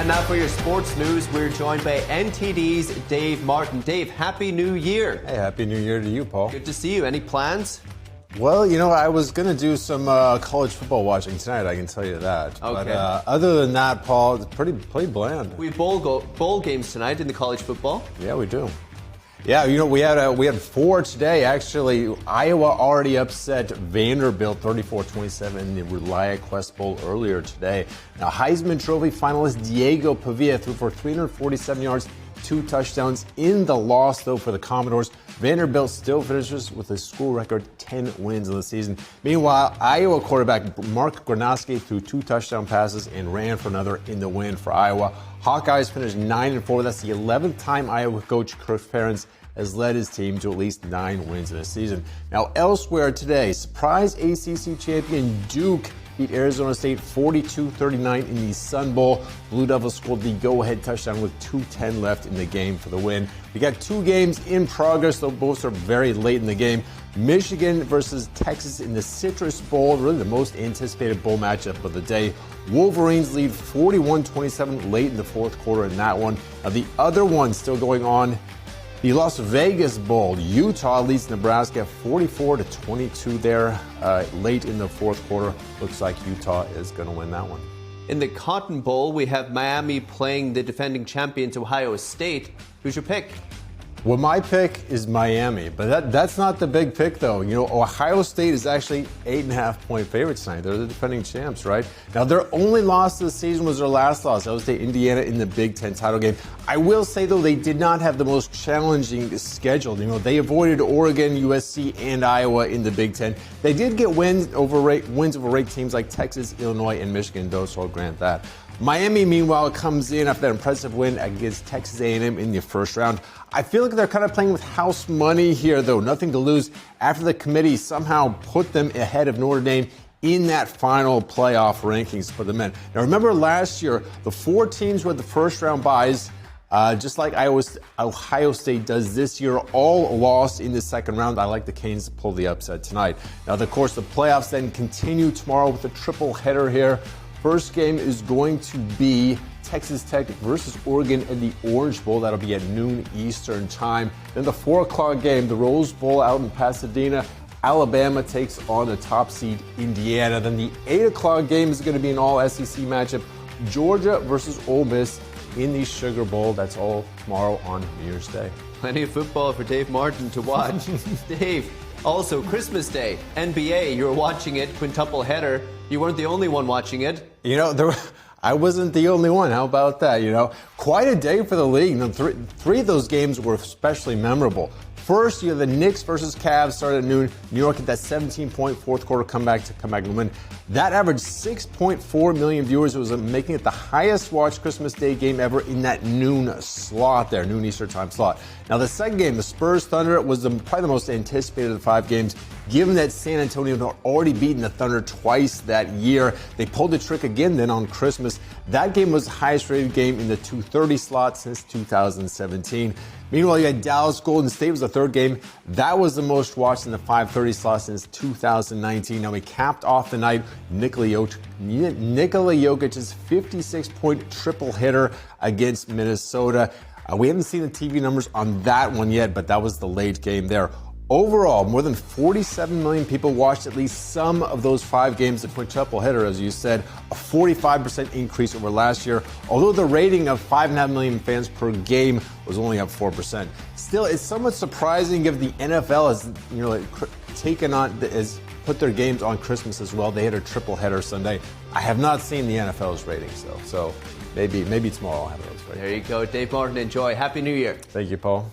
And now for your sports news, we're joined by NTD's Dave Martin. Dave, Happy New Year. Hey, Happy New Year to you, Paul. Good to see you. Any plans? Well, you know, I was going to do some college football watching tonight, I can tell you that. Okay. But other than that, Paul, it's pretty bland. We have bowl games tonight in the college football. Yeah, we do. Yeah, you know, we had 4 today. Actually, Iowa already upset Vanderbilt 34-27 in the ReliaQuest Bowl earlier today. Now, Heisman Trophy finalist Diego Pavia threw for 347 yards, 2 touchdowns in the loss, though, for the Commodores. Vanderbilt still finishes with a school record 10 wins in the season. Meanwhile, Iowa quarterback Mark Gronowski threw 2 touchdown passes and ran for another in the win for Iowa. Hawkeyes finished 9-4. That's the 11th time Iowa coach Kirk Ferentz has led his team to at least 9 wins in a season. Now, elsewhere today, surprise ACC champion Duke beat Arizona State 42-39 in the Sun Bowl. Blue Devils scored the go-ahead touchdown with 2:10 left in the game for the win. We got 2 games in progress, though both are very late in the game. Michigan versus Texas in the Citrus Bowl, really the most anticipated bowl matchup of the day. Wolverines lead 41-27 late in the fourth quarter in that one. Now, the other one still going on, the Las Vegas Bowl. Utah leads Nebraska 44-22 there late in the fourth quarter. Looks like Utah is going to win that one. In the Cotton Bowl, we have Miami playing the defending champions Ohio State. Who's your pick? Well, my pick is Miami, but that's not the big pick, though. You know, Ohio State is actually 8.5-point favorites tonight. They're the defending champs, right? Now, their only loss of the season was their last loss. Ohio State, Indiana in the Big Ten title game. I will say, though, they did not have the most challenging schedule. You know, they avoided Oregon, USC, and Iowa in the Big Ten. They did get wins over ranked teams like Texas, Illinois, and Michigan, though, so I'll grant that. Miami, meanwhile, comes in after that impressive win against Texas A&M in the first round. I feel like they're kind of playing with house money here, though. Nothing to lose after the committee somehow put them ahead of Notre Dame in that final playoff rankings for the men. Now, remember last year, the 4 teams with the first-round byes, just like Ohio State does this year, all lost in the second round. I like the Canes to pull the upset tonight. Now, of course, the playoffs then continue tomorrow with a triple header here. First game is going to be Texas Tech versus Oregon in the Orange Bowl. That'll be at noon Eastern time. Then the 4 o'clock game, the Rose Bowl out in Pasadena. Alabama takes on the top seed Indiana. Then the 8 o'clock game is going to be an all-SEC matchup. Georgia versus Ole Miss in the Sugar Bowl. That's all tomorrow on New Year's Day. Plenty of football for Dave Martin to watch. Dave, also Christmas Day, NBA, you were watching it, quintuple header. You weren't the only one watching it. You know, I wasn't the only one. How about that? You know, quite a day for the league. You know, three of those games were especially memorable. First, you have the Knicks versus Cavs started at noon. New York at that 17-point fourth quarter comeback and win. That averaged 6.4 million viewers. It was making it the highest watched Christmas Day game ever in that noon slot there, noon Eastern time slot. Now, the second game, the Spurs Thunder, was probably the most anticipated of the 5 games, given that San Antonio had already beaten the Thunder twice that year. They pulled the trick again then on Christmas. That game was the highest rated game in the 2:30 slot since 2017. Meanwhile, you had Dallas Golden State was the third game. That was the most watched in the 5:30 slot since 2019. Now, we capped off the night Nikola Jokic's 56-point triple hitter against Minnesota. We haven't seen the TV numbers on that one yet, but that was the late game there. Overall, more than 47 million people watched at least some of those 5 games, the quintuple hitter, as you said, a 45% increase over last year, although the rating of 5.5 million fans per game was only up 4%. Still, it's somewhat surprising if the NFL has put their games on Christmas as well. They had a triple header Sunday. I have not seen the NFL's ratings, though, so maybe tomorrow I'll have those ratings. There you go. Dave Martin, enjoy. Happy New Year. Thank you, Paul.